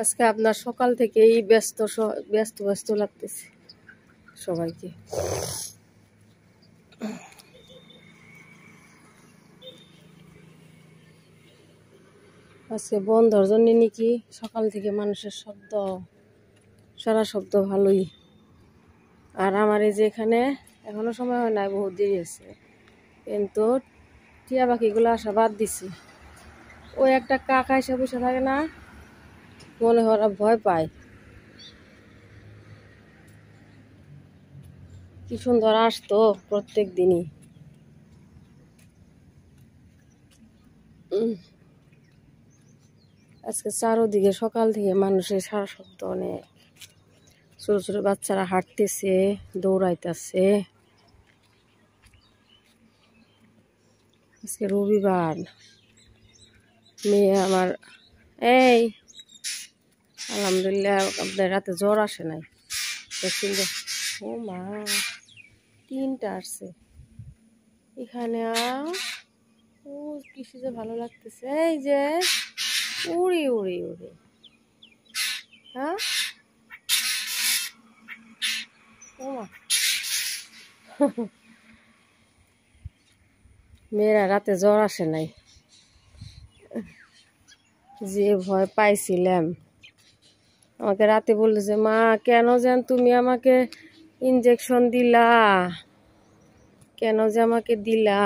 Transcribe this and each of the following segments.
আজকে আপনার সকাল থেকেই ব্যস্ত ব্যস্ত ব্যস্ত লাগতেছে সবাইকে। আজকে বন্ধর জন্য নাকি সকাল থেকে মানুষের শব্দ, সারা শব্দ ভালোই। আর আমার এই যে এখানে এখনো সময় হয় নাই, বহুত দেরি আছে, কিন্তু টিয়া পাখিগুলো আসা বাদ দিছি। ওই একটা কাকা এসে বসে থাকে না, মনে হয় ওরা ভয় পায়। কি সুন্দর আসতো প্রত্যেক দিনই। আজকে চারোদিকে সকাল থেকে মানুষের সারা শব্দ অনেক। ছোট ছোট বাচ্চারা হাঁটতেছে, দৌড়াইতেছে। আজকে রবিবার। মেয়ে আমার এই আলহামদুলিল্লাহ আপনার রাতে জ্বর আসে নাই। ও মা, 3টা আসছে এখানে। ও কিছু যে ভালো লাগতেছে, এই যে উড়ি উড়ি উড়ি। হ্যাঁ ও মা, মেয়েরা রাতে জ্বর আসে নাই, যে ভয় পাইছিলাম। আমাকে রাতে বলতেছে, মা কেন যেন তুমি আমাকে ইনজেকশন দিলা, কেন যে আমাকে দিলা।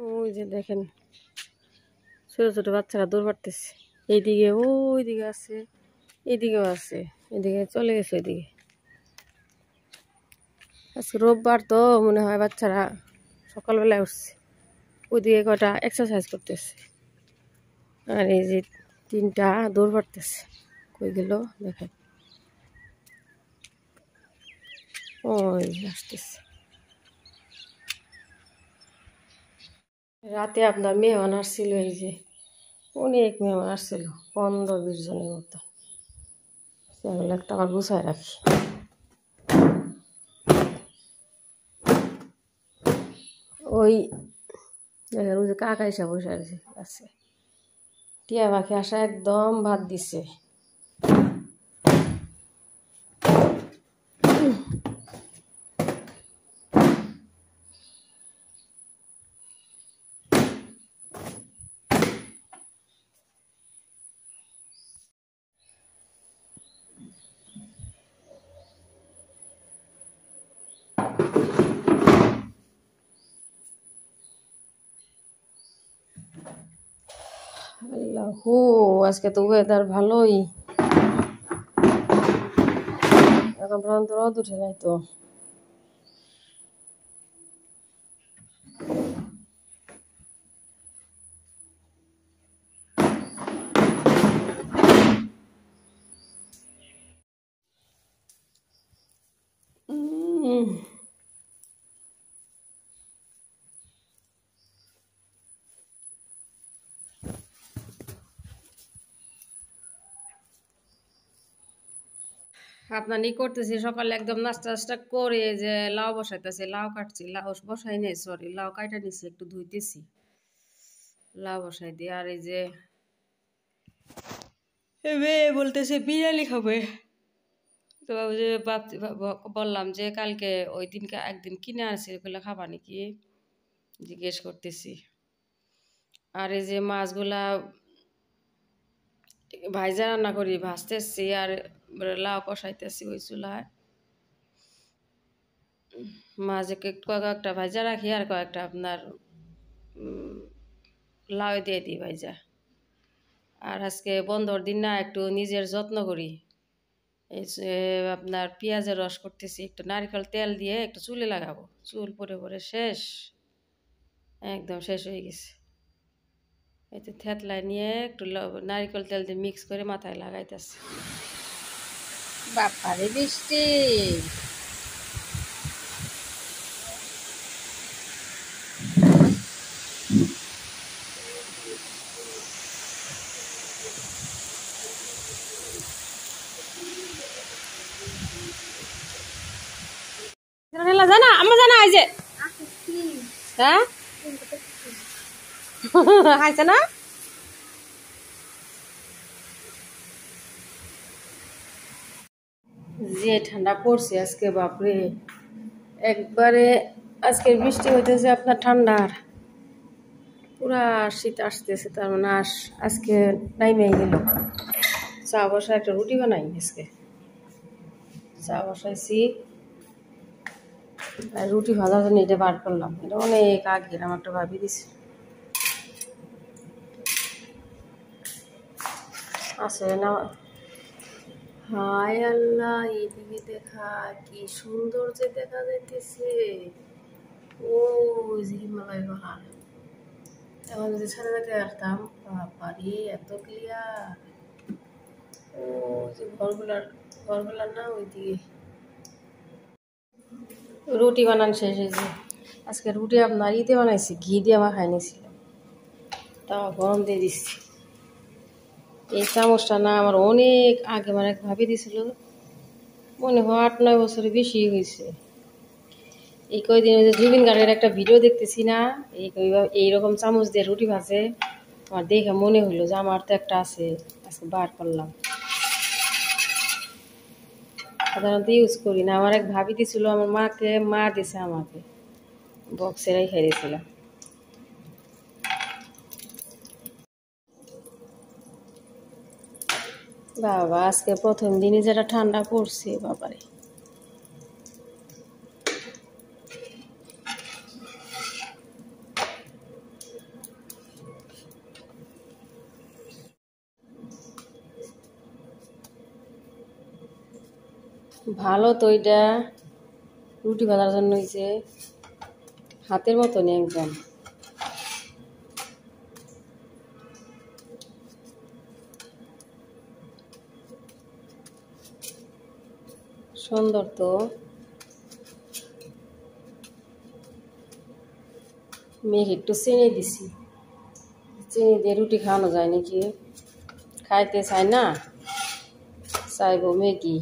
ওই যে দেখেন ছোট ছোট বাচ্চারা দৌড় পাড়তেছে, এইদিকে ওইদিকে আছে, এইদিকেও আছে, এদিকে চলে গেছে ওইদিকে। আজকে রোববার তো মনে হয় বাচ্চারা সকালবেলায় উঠছে, ওইদিকে কয়টা এক্সারসাইজ করতেছে। আর এই যে 3টা দৌড় পাড়তেছে। কই গেল দেখেন, ওই আসতেছে। রাতে আপনার মেহমান আসছিল, এই যে অনেক মেহমান আসছিল, 15-20 জনের মতো। সেগুলো একটা আবার গুছায় রাখি। ওই দেখেন ওই যে কাকা এসে বসে আছে। টিয়া পাখি আসা একদম বাদ দিছে। আল্লাহু, আজকে তো ওয়েদার ভালোই, এখন পর্যন্ত রোদ উঠে নাই তো। আপনার ই করতেছি সকালে একদম নাস্তা টাস্তা করে, যে লাউ বসাইতেছি, লাউ কাটছি, লাউ বসাই নেই, সরি লাউ কাটা নিছি, একটু ধুইতেছি, লাউ বসাই দিয়ে। আর এই যে বলতেছে বিরিয়ানি খাবে, তো ওই যে বললাম যে কালকে ওই দিনকে একদিন কিনে আনছি, ওগুলো খাবা নাকি জিজ্ঞেস করতেছি। আর এই যে মাছগুলা ভাইজা রান্না করি, ভাজতেছি আর লাউ কষাইতেছি ওই চুলায়। মাছ কয়েকটা ভাইজা রাখি, আর কয়েকটা আপনার লাউ দিয়ে দিই ভাইজা। আর আজকে বন্ধর দিন না, একটু নিজের যত্ন করি। এই আপনার পেঁয়াজের রস করতেছি, একটু নারকেল তেল দিয়ে একটু চুলে লাগাবো, চুল পরে পরে শেষ, একদম শেষ হয়ে গেছে। এই তো থেতলায় নিয়ে একটু নারকেল তেল দিয়ে মিক্স করে মাথায় লাগাইতেছে। বাপারে বৃষ্টি, জানা আমরা জানা এই যে হ্যাঁ খাইছে না? যে ঠান্ডা পড়ছে আজকে, বাপরে একবারে। আজকের বৃষ্টি হইতেছে আপনার ঠান্ডার, পুরা শীত আসতেছে। তার মানে আজকে নাইমে গেল। চা বসা, একটা রুটি বানাই আজকে। চা বসাইছি আর রুটি ভাজার জন্য এটা বার করলাম। এটা অনেক আগে আমার একটা ভাবি দিছে, আছে না। হায় আল্লাহ, এদিকে দেখা কি সুন্দর যে দেখা যাইতেছে। ও যে হিমালয় পাহাড়, এখন যদি সাথে সাথে আসতাম, বাবারে এত ক্লিয়ার। ও যে ঘরগুলার না ওইদিকে। রুটি বানান শেষ হয়েছে। আজকে রুটি আপনার ইতে বানাইছি, ঘি দিয়ে আমার খাই নিয়েছিলাম, তা গরম দিয়ে দিচ্ছি। এই চামচটা না আমার অনেক আগে মানে ভাবি দিছিল, মনে হয় 8-9 বছরের বেশি হয়েছে। এই কয়দিন যে জুবিন গার্গের একটা ভিডিও দেখতেছি না, এইরকম চামচ দিয়ে রুটি ভাজে। আমার দেখে মনে হইলো যে আমার তো একটা আছে, আজকে বার করলাম। সাধারণত ইউজ করি না, আমার এক ভাবি দিছিল, আমার মা দিছে আমাকে, বক্সে রেখে দিয়েছিলাম। বাবা আজকে প্রথম দিনই যেটা ঠান্ডা পড়ছে, বাবারে। ভালো তো এটা রুটি ভাজার জন্য হয়েছে, হাতের মতনই একদম। সুন্দর তো। মেঘ একটু চিনি দিছি, চিনি দিয়ে রুটি খাওয়ানো যায় নাকি? খাইতে চাই না, চাইবো ম্যাগি।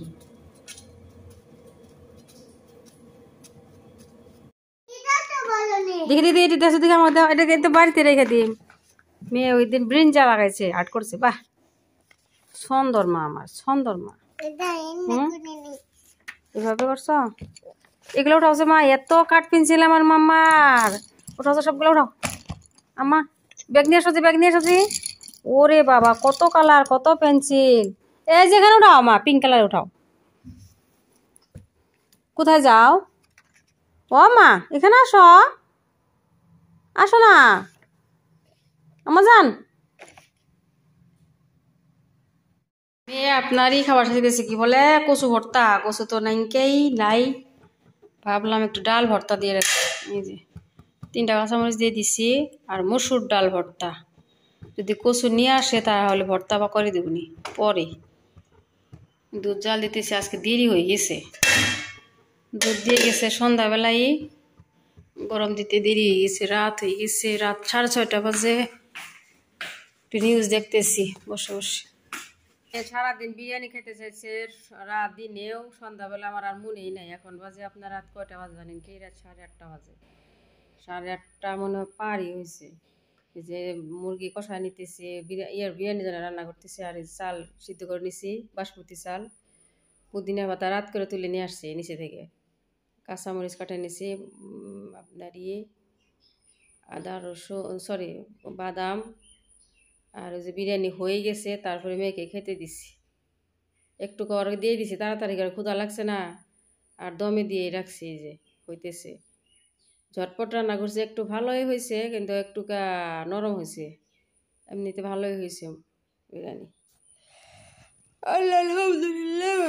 দেখি দিদি, এটি দেশে দিকে আমার দাও, এটাকে তো বাড়িতে রেখে দিই। মেয়ে ওই দিন ব্রিঞ্জা লাগাইছে, আর্ট করছে, বাহ সুন্দর মা, আমার সুন্দর মা। এভাবে করছো? এগুলো উঠাওছে মা, এত কাঠ পেন্সিল আমার মাম্মার। উঠাওছে সবগুলো, উঠাও আম্মা। ব্যাগ নিয়ে এসোছি, ব্যাগ নিয়ে এসোছি। ওরে বাবা, কত কালার, কত পেন্সিল। এই যেখানে উঠাও মা, পিঙ্ক কালার উঠাও। কোথায় যাও? ও মা, এখানে আসো, আসো না আমার যান। মেয়ে আপনারই খাবার সাথে দিয়েছে, কি বলে কচু ভর্তা। কচু তো নাইকেই নাই, ভাবলাম একটু ডাল ভর্তা দিয়ে রাখি। এই যে 3টা কাঁচামরিচ দিয়ে দিছি, আর মসুর ডাল ভর্তা। যদি কচু নিয়ে আসে তাহলে ভর্তা বা করে দেবনি পরে। দুধ জাল দিতেছি, আজকে দেরি হয়ে গেছে। দুধ দিয়ে গেছে সন্ধ্যাবেলায়, গরম দিতে দেরি হয়ে গেছে, রাত হয়ে গেছে, রাত 6:30 বাজে। একটু নিউজ দেখতেছি বসে বসে। সারাদিন বিরিয়ানি খেতে চাইছে, রাত দিনেও। সন্ধ্যাবেলা আমার আর মনেই নাই। এখন বাজে আপনার রাত কয়টা বাজে জানেন কি? রাত 8:30 বাজে। 8:30 মনে হয় পারই হয়েছে। এই যে মুরগি কষা নিতেছি, বিরিয়ানি যেন রান্না করতেছি, আর এই চাল সিদ্ধ করে নিছি, বাসমতি চাল। পুদিনা পাতা রাত করে তুলে নিয়ে আসছি নিচে থেকে। কাঁচামরিচ কাটে নিছি, আপনার আদা রসুন, সরি বাদাম। আর ওই যে বিরিয়ানি হয়ে গেছে, তারপরে মেয়েকে খেতে দিছি। একটু করে দিয়ে দিছি, তাড়াতাড়ি করে ক্ষুধা লাগছে না, আর দমে দিয়ে রাখছি। এই যে হইতেছে, ঝটপট রান্না করছে, একটু ভালোই হয়েছে, কিন্তু একটু নরম হয়েছে। এমনিতে ভালোই হয়েছে বিরিয়ানি, আল্লাহ আলহামদুলিল্লাহ।